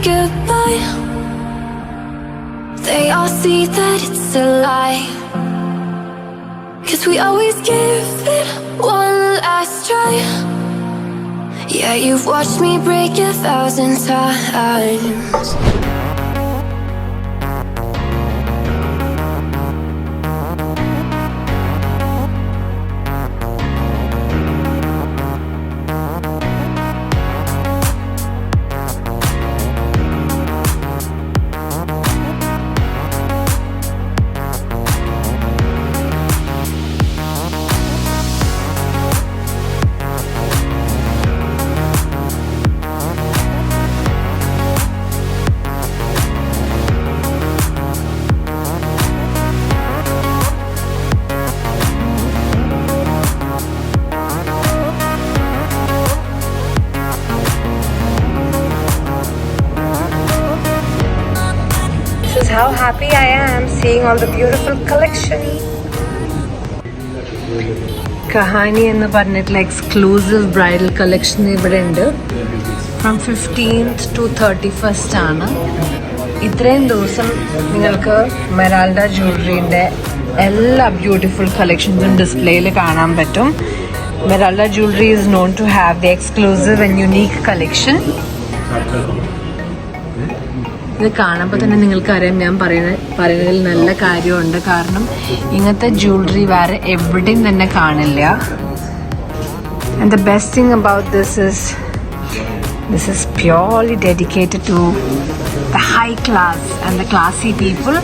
goodbye. They all see that it's a lie, 'cause we always give it one last try. Yeah, you've watched me break 1,000 times. How happy I am seeing all the beautiful collection. Kahani എന്ന് പറഞ്ഞിട്ടുള്ള exclusive bridal collection ഇവിടെ ഉണ്ട്. From 15th to 31st ആണ്. ഇത്രയും ദിവസം നിങ്ങൾക്ക് മെറാൾഡ ജ്വല്ലറിൻ്റെ എല്ലാ beautiful കളക്ഷൻസും ഡിസ്പ്ലേയിൽ കാണാൻ പറ്റും. Meralda jewellery is known to have the exclusive and unique collection. ഇത് കാണുമ്പോൾ തന്നെ നിങ്ങൾക്കറിയാം ഞാൻ പറയുന്നതിൽ നല്ല കാര്യമുണ്ട്. കാരണം ഇങ്ങനത്തെ ജ്വല്ലറി വേറെ എവിടെയും തന്നെ കാണില്ല. And the best thing about this is purely dedicated to the high class and the classy people.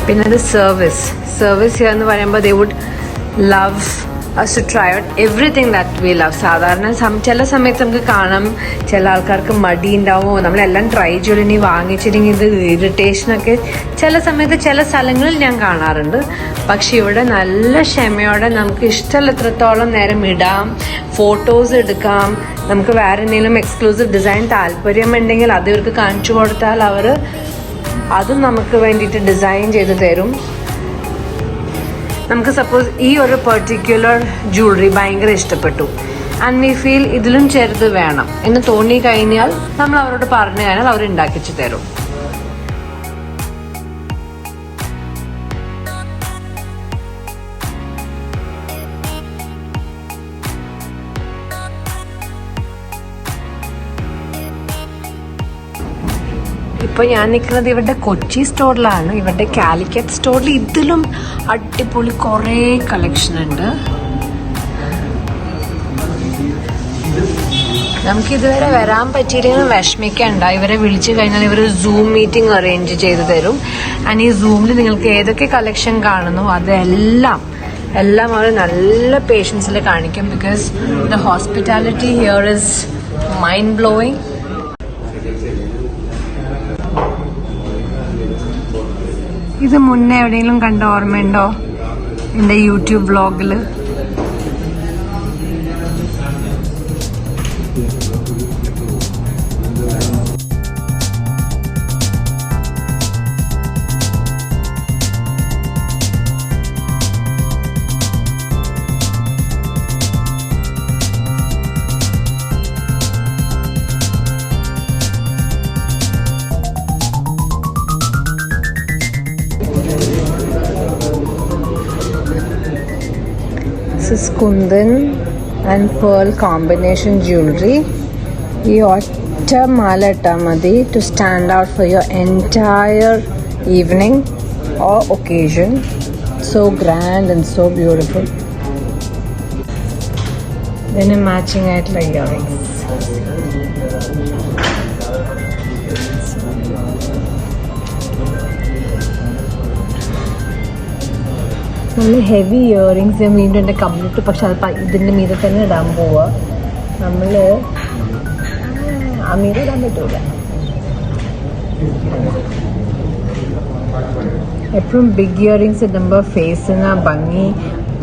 പിന്നെ അത് സർവീസ് എന്ന് പറയുമ്പോൾ they would love us to try out everything that we love. സാധാരണ ചില സമയത്ത് നമുക്ക് കാണാം ചില ആൾക്കാർക്ക് മടി ഉണ്ടാവുമോ, നമ്മളെല്ലാം ട്രൈ ചെയ്തിനി വാങ്ങിച്ചില്ലെങ്കിൽ ഇത് ഇറിറ്റേഷനൊക്കെ ചില സമയത്ത് ചില സ്ഥലങ്ങളിൽ ഞാൻ കാണാറുണ്ട്. പക്ഷെ ഇവിടെ നല്ല ക്ഷമയോടെ നമുക്ക് ഇഷ്ടമുള്ളത്രത്തോളം നേരം ഇടാം, ഫോട്ടോസ് എടുക്കാം. നമുക്ക് വേറെ എന്തെങ്കിലും എക്സ്ക്ലൂസീവ് ഡിസൈൻ താല്പര്യമുണ്ടെങ്കിൽ അത് ഇവർക്ക് കാണിച്ചു കൊടുത്താൽ അവർ അതും നമുക്ക് വേണ്ടിയിട്ട് ഡിസൈൻ ചെയ്ത് തരും. നമുക്ക് സപ്പോസ് ഈ ഒരു പെർട്ടിക്കുലർ ജ്വല്ലറി ഭയങ്കര ഇഷ്ടപ്പെട്ടു ആൻഡ് വി ഫീൽ ഇതിലും ചെറുത് വേണം എന്ന് തോന്നി കഴിഞ്ഞാൽ നമ്മൾ അവരോട് പറഞ്ഞു കഴിഞ്ഞാൽ അവർ ഉണ്ടാക്കിച്ചു തരും. ഇപ്പോൾ ഞാൻ നിൽക്കുന്നത് ഇവരുടെ കൊച്ചി സ്റ്റോറിലാണ്. ഇവരുടെ കാലിക്കറ്റ് സ്റ്റോറിൽ ഇതിലും അടിപൊളി കുറേ കളക്ഷൻ ഉണ്ട്. നമുക്കിതുവരെ വരാൻ പറ്റിയില്ലെങ്കിൽ വിഷമിക്കണ്ട. ഇവരെ വിളിച്ചു കഴിഞ്ഞാൽ ഇവർ സൂം മീറ്റിംഗ് അറേഞ്ച് ചെയ്ത് തരും. ആൻഡ് ഈ സൂമിൽ നിങ്ങൾക്ക് ഏതൊക്കെ കളക്ഷൻ കാണുന്നു അതെല്ലാം അവർ നല്ല പേഷ്യൻസിൽ കാണിക്കും. Because the hospitality here is mind blowing. ഇത് മുന്നേ എവിടെയെങ്കിലും കണ്ട ഓർമ്മയുണ്ടോ എൻ്റെ യൂട്യൂബ് വ്ളോഗിൽ? This is Kundan and pearl combination jewelry. ഈ ഒറ്റ മാല ഇട്ടാൽ മതി to stand out for your entire evening or occasion. So grand and so beautiful. Then a matching ആയിട്ടുള്ള earrings. നമ്മൾ ഹെവി ഇയറിങ്സ് വീണ്ടും എൻ്റെ കംപ്ലീറ്റ്, പക്ഷെ അത് ഇതിൻ്റെ മീതെ തന്നെ ഇടാൻ പോവുക. നമ്മൾ ആ മീതെ ഇടാൻ പറ്റൂല. എപ്പോഴും ബിഗ് ഇയറിങ്സ് ഇടുമ്പോൾ ഫേസിന് ആ ഭംഗി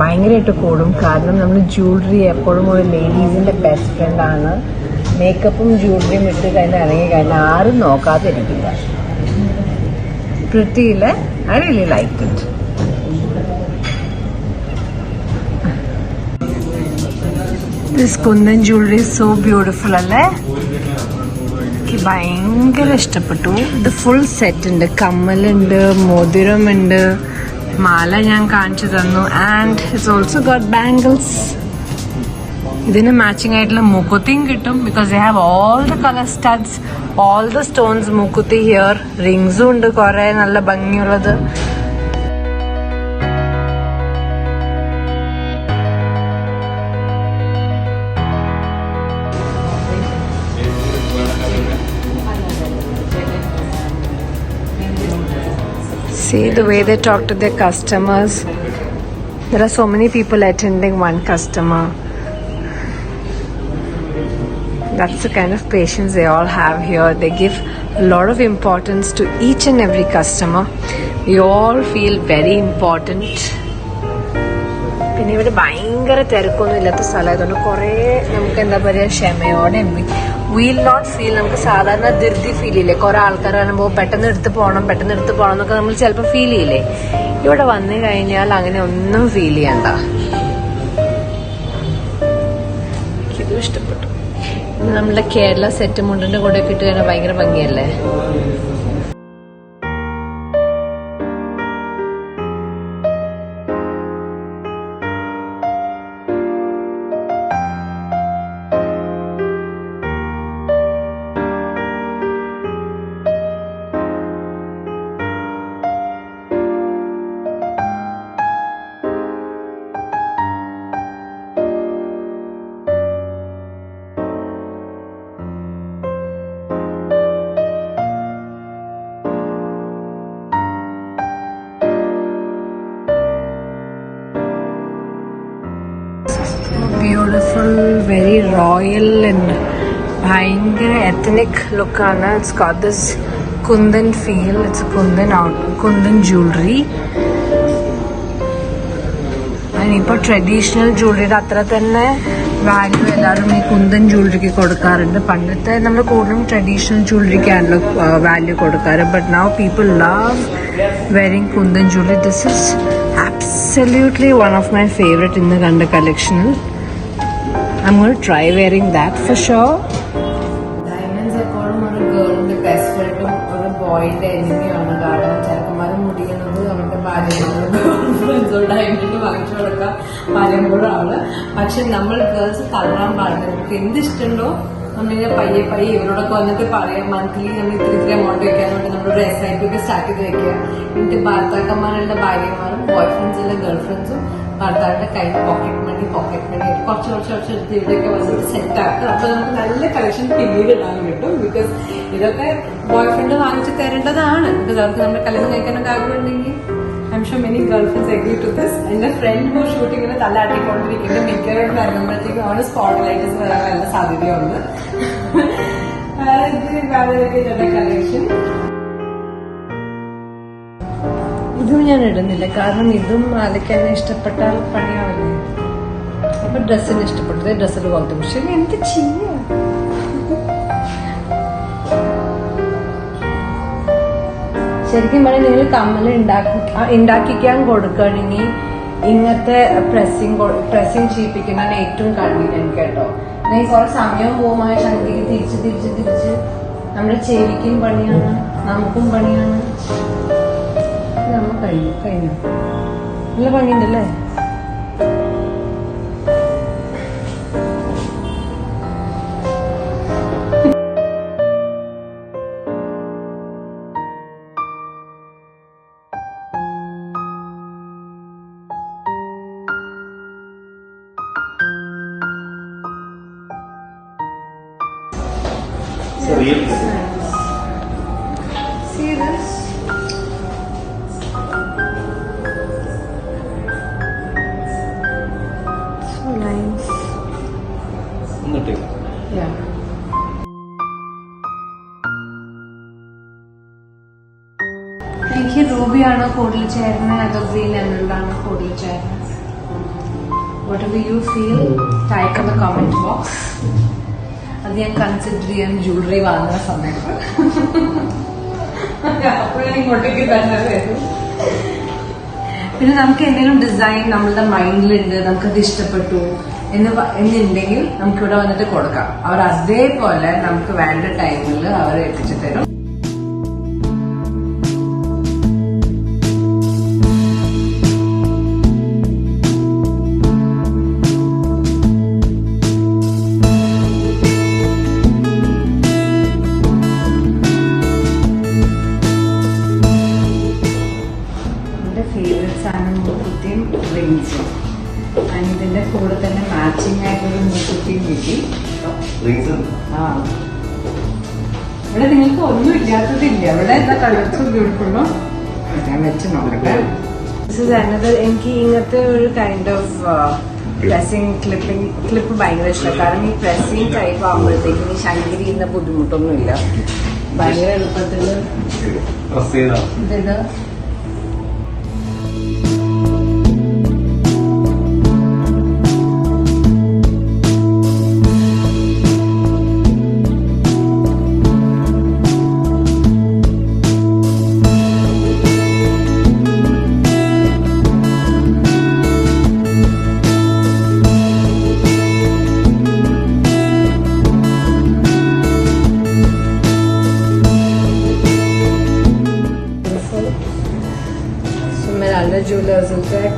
ഭയങ്കരമായിട്ട് കൂടും. കാരണം നമ്മൾ ജ്വല്ലറി എപ്പോഴും ഒരു ലേഡീസിൻ്റെ ബെസ്റ്റ് ഫ്രണ്ടാണ്. മേക്കപ്പും ജ്വല്ലറിയും ഇട്ട് കഴിഞ്ഞാൽ ഇറങ്ങി കഴിഞ്ഞാൽ ആരും നോക്കാതിരിക്കില്ല. പ്രിറ്റിയിൽ I really like it. This kundan jewellery so beautiful അല്ലേ? എനിക്ക് ഭയങ്കര ഇഷ്ടപ്പെട്ടു. ഇത് ഫുൾ സെറ്റ് ഉണ്ട്, കമ്മലുണ്ട്, മോതിരമുണ്ട്, മാല ഞാൻ കാണിച്ചു തന്നു. And it's also got bangles. ഇതിന് മാച്ചിങ് ആയിട്ടുള്ള മൂക്കുത്തിയും കിട്ടും, because they have all the colour studs, all the stones. മൂക്കുത്തി ഹിയർ, റിങ്സും ഉണ്ട് കുറെ നല്ല ഭംഗിയുള്ളത്. See the way they talk to their customers. There are so many people attending one customer. That's the kind of patience they all have here. They give a lot of importance to each and every customer. We all feel very important. പിന്നെ ഇവിടെ ഭയങ്കര തിരക്കൊന്നും ഇല്ലാത്ത സ്ഥലമായതുകൊണ്ട് കുറേ നമുക്ക് എന്താ പറയുക ക്ഷമയോടെ വീൽ നോട്ട് ഫീൽ. നമുക്ക് സാധാരണ ധൃതി ഫീൽ ചെയ്യില്ലേ, കുറെ ആൾക്കാർ പറയുമ്പോൾ പെട്ടെന്ന് എടുത്ത് പോകണം എന്നൊക്കെ നമ്മൾ ചിലപ്പോൾ ഫീൽ ചെയ്യില്ലേ. ഇവിടെ വന്നു കഴിഞ്ഞാൽ അങ്ങനെ ഒന്നും ഫീൽ ചെയ്യണ്ട. എനിക്കിതും ഇഷ്ടപ്പെട്ടു. നമ്മളുടെ കേരള സെറ്റ് മുണ്ടിന്റെ കൂടെ ഒക്കെ ഇട്ട് കഴിഞ്ഞാൽ ഭയങ്കര ഭംഗിയല്ലേ. Beautiful, very royal and ഭയങ്കര ethnic look ആണ്. It's got this Kundan feel. It's a Kundan jewelry. ഇപ്പോൾ ട്രഡീഷണൽ ജ്വല്ലറിയുടെ അത്ര തന്നെ വാല്യൂ എല്ലാവരും ഈ കുന്തൻ ജ്വല്ലറിക്ക് കൊടുക്കാറുണ്ട്. പണ്ടത്തെ നമ്മൾ കൂടുതലും ട്രഡീഷണൽ ജ്വല്ലറിക്കാണല്ലോ വാല്യൂ കൊടുക്കാറ്. But now people love wearing kundan jewellery. This is absolutely one of my favorite in the Ganda collection. I'm going to try wearing that for sure. Diamonds എപ്പോഴും ഒരു ഗേളിന്റെ ബെസ്റ്റ് ഫ്രണ്ടും ഒരു ബോയിന്റെ എനിമിയാണ്. കാരണം ചെറുക്കന്മാരെ മുടിക്കുന്നത് അവരുടെ ഭാര്യകളോ ഡയമണ്ട് വാങ്ങിച്ചു കൊടുക്കാം പറയുമ്പോഴാണ്. പക്ഷെ നമ്മൾ ഗേൾസ് തള്ളാൻ പാടില്ല. നമുക്ക് എന്ത് ഇഷ്ടമുണ്ടോ നമ്മളിങ്ങനെ പയ്യെ ഇവരോടൊക്കെ വന്നിട്ട് പറയാം. മന്ത്ലി നമ്മൾ ഇത്ര എമൗണ്ട് വെക്കാന്നുണ്ട് നമ്മളൊരു SIP ഒക്കെ സ്റ്റാർട്ട് ചെയ്ത് വെക്കുക. എന്നിട്ട് ഭർത്താക്കന്മാരുടെ ഭാര്യമാരും ബോയ് ഫ്രണ്ട്സിന്റെ ഗേൾ ഫ്രണ്ട്സും ഭർത്താവിന്റെ കയ്യിൽ പോക്കറ്റ് മണി കുറച്ച് എടുത്ത് ഇവിടെയൊക്കെ വന്നിട്ട് സെറ്റ് ആക്കുക. അപ്പൊ നമുക്ക് നല്ല കളക്ഷൻ പിന്നീട് ഇടാൻ കിട്ടും. ബിക്കോസ് ഇതൊക്കെ ബോയ് ഫ്രണ്ട് വാങ്ങിച്ചു തരേണ്ടതാണ്. ബിക്കോസ് അവർക്ക് നമ്മുടെ കല്യാണം കഴിക്കാനൊക്കെ ആഗ്രഹമുണ്ടെങ്കിൽ I'm sure many girlfriends agree to this. എന്റെ ഫ്രണ്ട് ഹോ ഷൂട്ടിങ്ങിന് തല്ലാട്ടിക്കൊണ്ടിരിക്കുന്നത് മിക്കവരോട് ഇറങ്ങുമ്പോഴത്തേക്കും അവന് സ്പോട്ട്ലൈറ്റ്സ് വരാൻ നല്ല സാധ്യതയുണ്ട്. കളക്ഷൻ ഇതും ഞാൻ ഇടുന്നില്ല, കാരണം ഇതും മാലയ്ക്ക് എന്നെ ഇഷ്ടപ്പെട്ടാൽ പണിയാവില്ലേ. അപ്പൊ ഡ്രസ്സിന് ഇഷ്ടപ്പെട്ടത് ഡ്രസ്സിൽ പോലത്തെ. പക്ഷെ എന്ത് ചെയ്യാ, ശരിക്കും പറഞ്ഞാൽ നിങ്ങൾ കമ്മൽ ഉണ്ടാക്കിക്കാൻ കൊടുക്കുകയാണെങ്കിൽ ഇങ്ങനത്തെ പ്രസ്സിങ് ചെയ്യിപ്പിക്കുന്നതാണ് ഏറ്റവും കൺവീനിയന്റ് കേട്ടോ. അല്ലെങ്കിൽ കുറെ സമയം പോകുമ്പോൾ ശങ്കിക്ക് തിരിച്ച് നമ്മുടെ ചെവിക്കും പണിയാണ്, നമുക്കും പണിയാണ്. നമ്മൾ കഴിഞ്ഞു നല്ല ഭംഗിയുണ്ടല്ലേ. See this? So nice. Yeah. എനിക്ക് റൂബിയാണോ കൂടുതൽ ചേരുന്നത് അതോ ഗ്രീൻ എമറൽഡാണോ കൂടുതൽ ചേരുന്നത്? Whatever you feel, type in the comment box. അത് ഞാൻ കൺസിഡർ ചെയ്യാൻ ജ്വല്ലറി വാങ്ങുന്ന സമയത്ത് അപ്പോഴാണ് ഇങ്ങോട്ടേക്ക് തന്നെ വരും. പിന്നെ നമുക്ക് എന്തെങ്കിലും ഡിസൈൻ നമ്മളുടെ മൈൻഡിലുണ്ട്, നമുക്കത് ഇഷ്ടപ്പെട്ടു, എന്നുണ്ടെങ്കിൽ നമുക്ക് ഇവിടെ വന്നിട്ട് കൊടുക്കാം. അവർ അതേപോലെ നമുക്ക് വേണ്ട ടൈമിൽ അവർ എത്തിച്ചു തരും. എന്റെ ഫേവറേറ്റ്സ് ആണ് മൂക്കുത്തിയും റിങ്സും. ഇതിന്റെ കൂടെ തന്നെ മാച്ചിങ് ആയിട്ടൊരു മൂക്കുത്തിയും കിട്ടി. ഇവിടെ നിങ്ങൾക്ക് ഒന്നും ഇല്ലാത്തതില്ല. ഇവിടെ എന്താ കളർസ് ബ്യൂട്ടിഫുള്ളോ ഞാൻ വെച്ച് നോക്കട്ടെ. എനിക്ക് ഇങ്ങനത്തെ ഒരു കൈൻഡ് ഓഫ് പ്രസിങ് ക്ലിപ്പ് ഭയങ്കര ഇഷ്ടമാണ്. കാരണം ഈ പ്രസിങ് ടൈപ്പ് ആകുമ്പോഴത്തേക്കും ഈ ശങ്കരി ചെയ്യുന്ന ബുദ്ധിമുട്ടൊന്നുമില്ല. ഭയങ്കര എളുപ്പത്തിൽ ഇത് Jewelers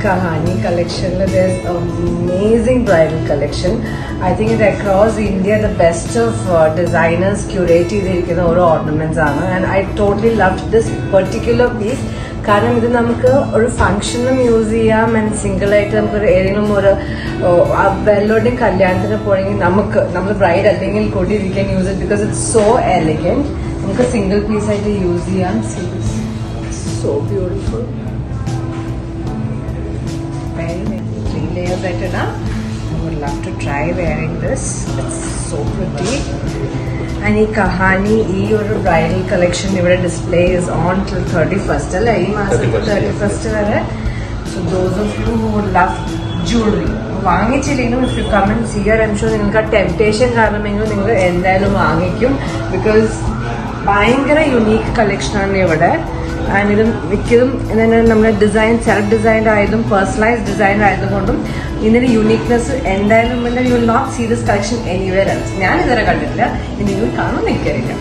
Kahani collection. There's amazing bridal collection. I think it's across India the best of designers curate ചെയ്തിരിക്കുന്ന ഓരോ ornaments ആണ്. And I totally loved this particular piece. കാരണം ഇത് നമുക്ക് ഒരു ഫംഗ്ഷനും യൂസ് ചെയ്യാം ആൻഡ് സിംഗിൾ ആയിട്ട് നമുക്ക് ഏതെങ്കിലും ഒരു വെല്ലോടെയും കല്യാണത്തിന് പോയെങ്കിൽ നമ്മൾ ബ്രൈഡ് അല്ലെങ്കിൽ കൂടി we can use it because it's so elegant. നമുക്ക് സിംഗിൾ പീസ് ആയിട്ട് യൂസ് ചെയ്യാം. So beautiful. 3 layers better now. I would love to try wearing this. It's so pretty. And ഈ കഹാനി ഈ ഒരു ബ്രൈഡൽ കളക്ഷൻ ഇവിടെ display is on till 31st അല്ലേ? ഈ മാസം 31st വരെ. So those of you who would love jewelry വാങ്ങിച്ചില്ലെങ്കിലും if you come and see her, I'm sure നിങ്ങൾക്ക് ആ ടെംപ്റ്റേഷൻ കാരണമെങ്കിലും നിങ്ങൾ എന്തായാലും വാങ്ങിക്കും. ബിക്കോസ് ഭയങ്കര യുണീക്ക് കളക്ഷനാണ് ഇവിടെ. ആൻഡ് ഇത് മിക്കതും നമ്മുടെ ഡിസൈൻ സെൽഫ് ഡിസൈൻഡ് ആയതും പേഴ്സണലൈസ്ഡ് ഡിസൈൻ ആയതുകൊണ്ടും ഇതിന്റെ യുണീക്നെസ് എന്തായാലും you will not see this collection anywhere else. ഞാൻ ഇതുവരെ കണ്ടിട്ടില്ല. ഇനി നിങ്ങൾ കാണുമെന്ന് എനിക്കറിയില്ല.